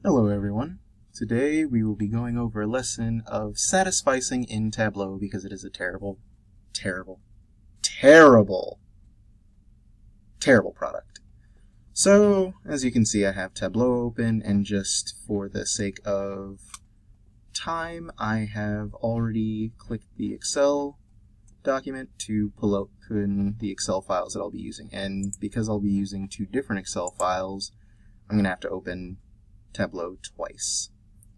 Hello everyone. Today we will be going over a lesson of satisficing in Tableau because it is a terrible, terrible, terrible, terrible product. So, as you can see, I have Tableau open, and just for the sake of time, I have already clicked the Excel document to pull open the Excel files that I'll be using. And because I'll be using two different Excel files, I'm going to have to open Tableau twice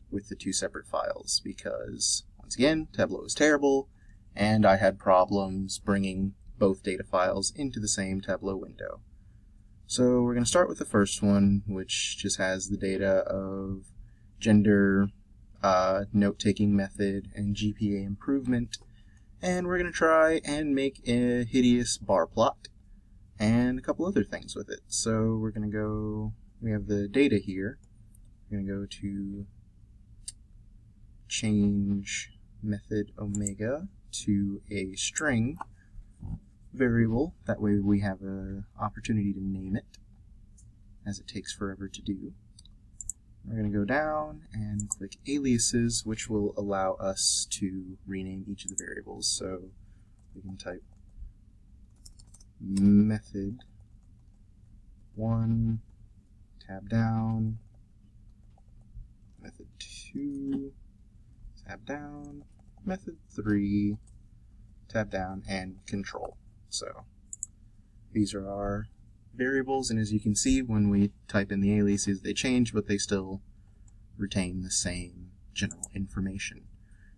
with the two separate files because, once again, Tableau is terrible and I had problems bringing both data files into the same Tableau window. So we're going to start with the first one, which just has the data of gender, note-taking method, and GPA improvement, and we're going to try and make a hideous bar plot and a couple other things with it. So we're going to go, we have the data here. We're going to go to change method omega to a string variable. That way we have an opportunity to name it, as it takes forever to do. We're going to go down and click aliases, which will allow us to rename each of the variables. So we can type method 1, tab down, method 2, tab down, method 3, tab down, and control. So these are our variables, and as you can see, when we type in the aliases, they change, but they still retain the same general information.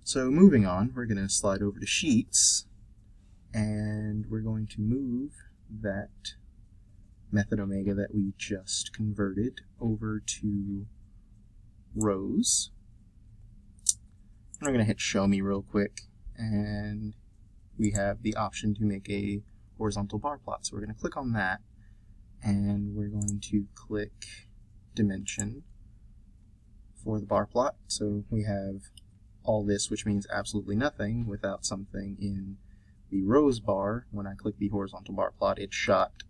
So moving on, we're going to slide over to Sheets, and we're going to move that method omega that we just converted over to rows. And we're going to hit show me real quick, and we have the option to make a horizontal bar plot. So we're going to click on that, and we're going to click dimension for the bar plot. So we have all this, which means absolutely nothing without something in the rows bar. When I click the horizontal bar plot, it shot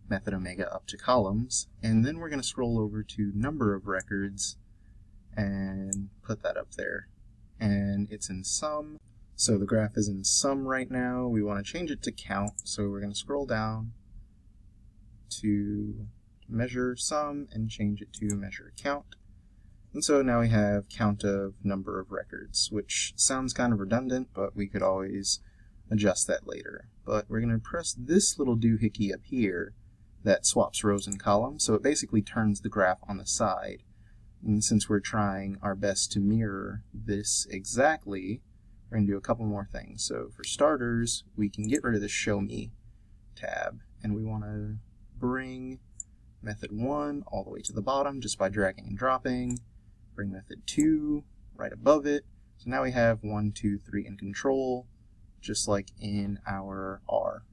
method omega up to columns, and then we're going to scroll over to number of records and put that up there, and it's in sum. So the graph is in sum right now. We want to change it to count, so we're going to scroll down to measure sum and change it to measure count. And so now we have count of number of records, which sounds kind of redundant, but we could always adjust that later. But we're going to press this little doohickey up here that swaps rows and columns, so it basically turns the graph on the side. And since we're trying our best to mirror this exactly, we're going to do a couple more things. So for starters, we can get rid of the Show Me tab, and we want to bring method 1 all the way to the bottom just by dragging and dropping. Bring method 2 right above it. So now we have 1, 2, 3 in control, just like in our R.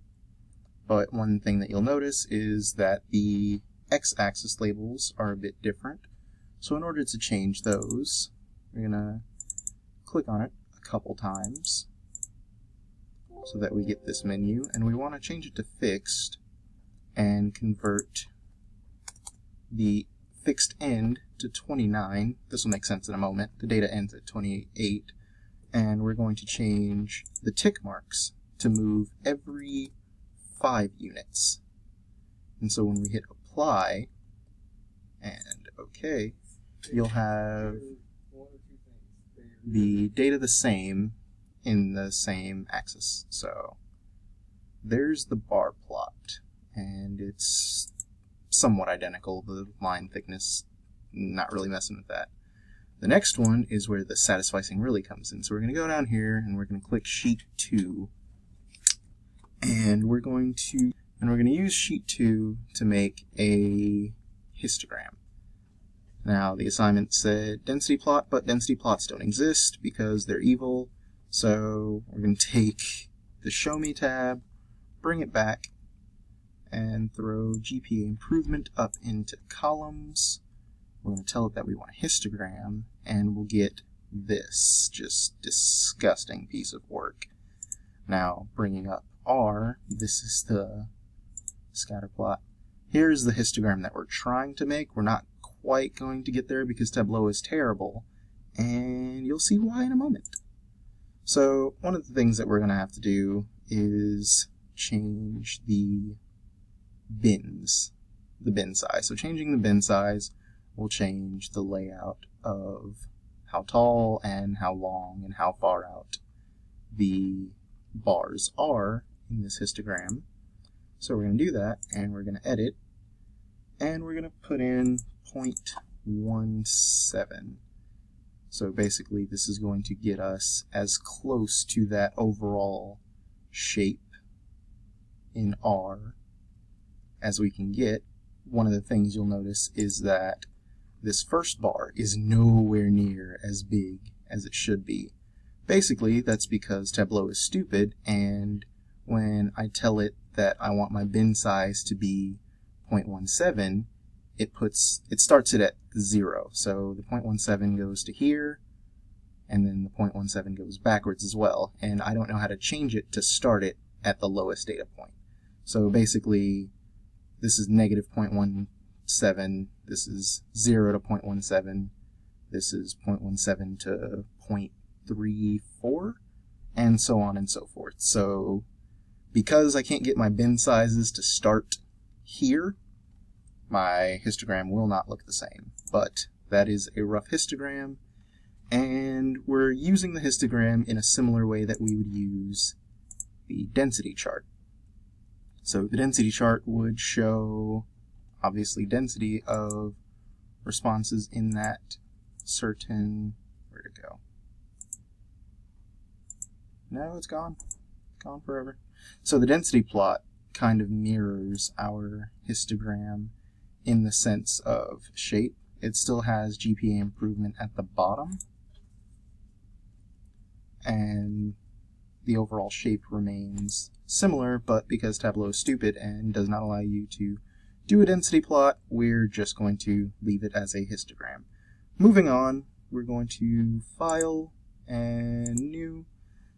But one thing that you'll notice is that the x-axis labels are a bit different. So in order to change those, we're going to click on it a couple times so that we get this menu, and we want to change it to fixed and convert the fixed end to 29. This will make sense in a moment. The data ends at 28, and we're going to change the tick marks to move every 5 units. And so when we hit apply and OK, you'll have the data the same in the same axis. So there's the bar plot, and it's somewhat identical. The line thickness, not really messing with that. The next one is where the satisficing really comes in. So we're going to go down here and we're going to click Sheet 2, and we're going to use Sheet 2 to make a histogram. Now the assignment said density plot, but density plots don't exist because they're evil. So we're going to take the Show Me tab, bring it back, and throw GPA improvement up into columns. We're going to tell it that we want a histogram, and we'll get this just disgusting piece of work. Now bringing up R, this is the scatter plot. Here's the histogram that we're trying to make. We're not quite going to get there because Tableau is terrible, and you'll see why in a moment. So one of the things that we're going to have to do is change the bins, the bin size. So changing the bin size will change the layout of how tall and how long and how far out the bars are in this histogram. So we're going to do that, and we're going to edit, and we're going to put in 0.17. So basically this is going to get us as close to that overall shape in R as we can get. One of the things you'll notice is that this first bar is nowhere near as big as it should be. Basically, that's because Tableau is stupid, and when I tell it that I want my bin size to be 0.17, it starts it at 0. So the 0.17 goes to here, and then the 0.17 goes backwards as well. And I don't know how to change it to start it at the lowest data point. So basically, this is negative 0.17, this is 0 to 0.17, this is 0.17 to 0.34, and so on and so forth. So because I can't get my bin sizes to start here, my histogram will not look the same. But that is a rough histogram, and we're using the histogram in a similar way that we would use the density chart. So the density chart would show, obviously, density of responses in that certain... Where'd it go? No, it's gone. Gone forever. So the density plot kind of mirrors our histogram in the sense of shape. It still has GPA improvement at the bottom, and the overall shape remains similar, but because Tableau is stupid and does not allow you to do a density plot, we're just going to leave it as a histogram. Moving on, we're going to File and New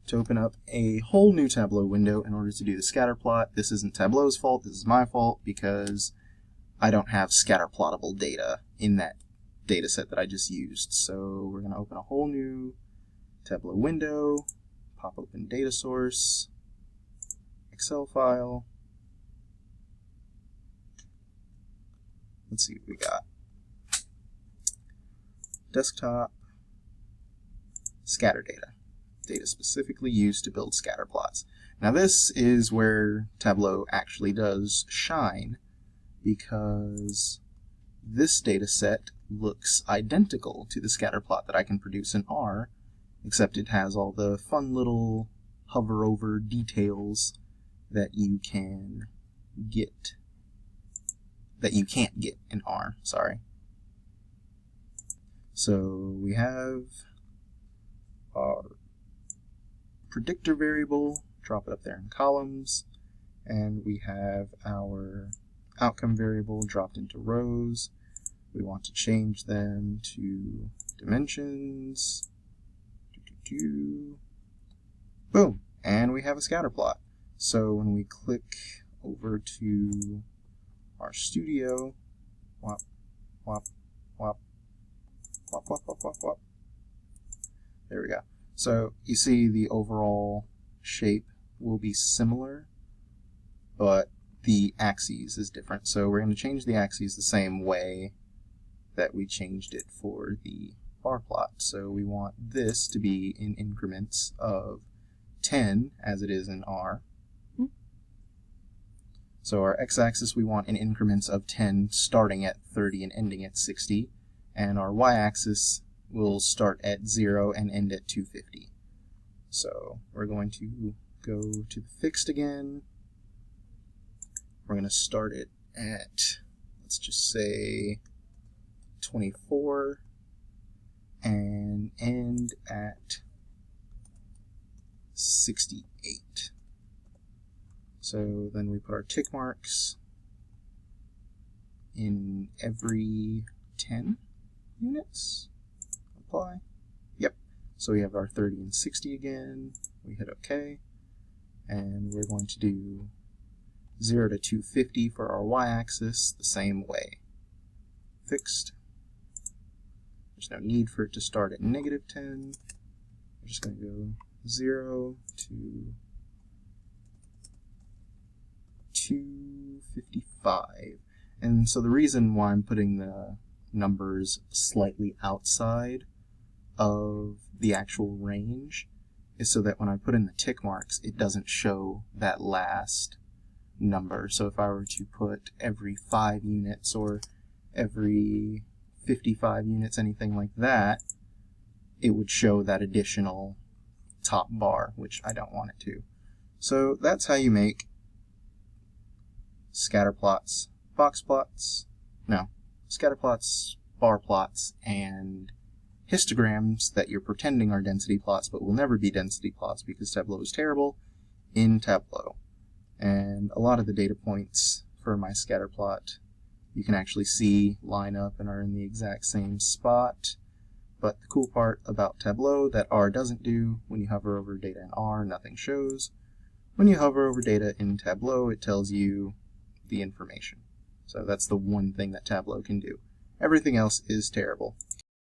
to open up a whole new Tableau window in order to do the scatter plot. This isn't Tableau's fault, this is my fault, because I don't have scatter plottable data in that data set that I just used. So we're going to open a whole new Tableau window, pop open data source, Excel file. Let's see what we got. Desktop, scatter data. Data specifically used to build scatter plots. Now this is where Tableau actually does shine, because this data set looks identical to the scatter plot that I can produce in R, except it has all the fun little hover over details that you can get, that you can't get in R, sorry. So we have our predictor variable, drop it up there in columns, and we have our outcome variable dropped into rows. We want to change them to dimensions. Boom, and we have a scatter plot. So when we click over to our studio, whop, whop, whop, whop, whop, whop, whop, whop. There we go. So you see the overall shape will be similar, but the axes is different. So we're going to change the axes the same way that we changed it for the bar plot. So we want this to be in increments of 10 as it is in R. So our x-axis we want in increments of 10 starting at 30 and ending at 60, and our y-axis will start at 0 and end at 250. So we're going to go to the fixed again. We're going to start it at, let's just say, 24 and end at 68. So then we put our tick marks in every 10 units. Apply. Yep. So we have our 30 and 60 again. We hit OK. And we're going to do 0 to 250 for our y-axis the same way. Fixed. There's no need for it to start at -10. We're just going to go 0 to 255. And so the reason why I'm putting the numbers slightly outside of the actual range is so that when I put in the tick marks, it doesn't show that last number. So if I were to put every 5 units or every 55 units, anything like that, it would show that additional top bar, which I don't want it to. So that's how you make scatter plots, box plots, no, scatter plots, bar plots, and histograms that you're pretending are density plots but will never be density plots because Tableau is terrible in Tableau. And a lot of the data points for my scatter plot you can actually see line up and are in the exact same spot. But the cool part about Tableau that R doesn't do, when you hover over data in R, nothing shows. When you hover over data in Tableau, it tells you the information. So that's the one thing that Tableau can do. Everything else is terrible.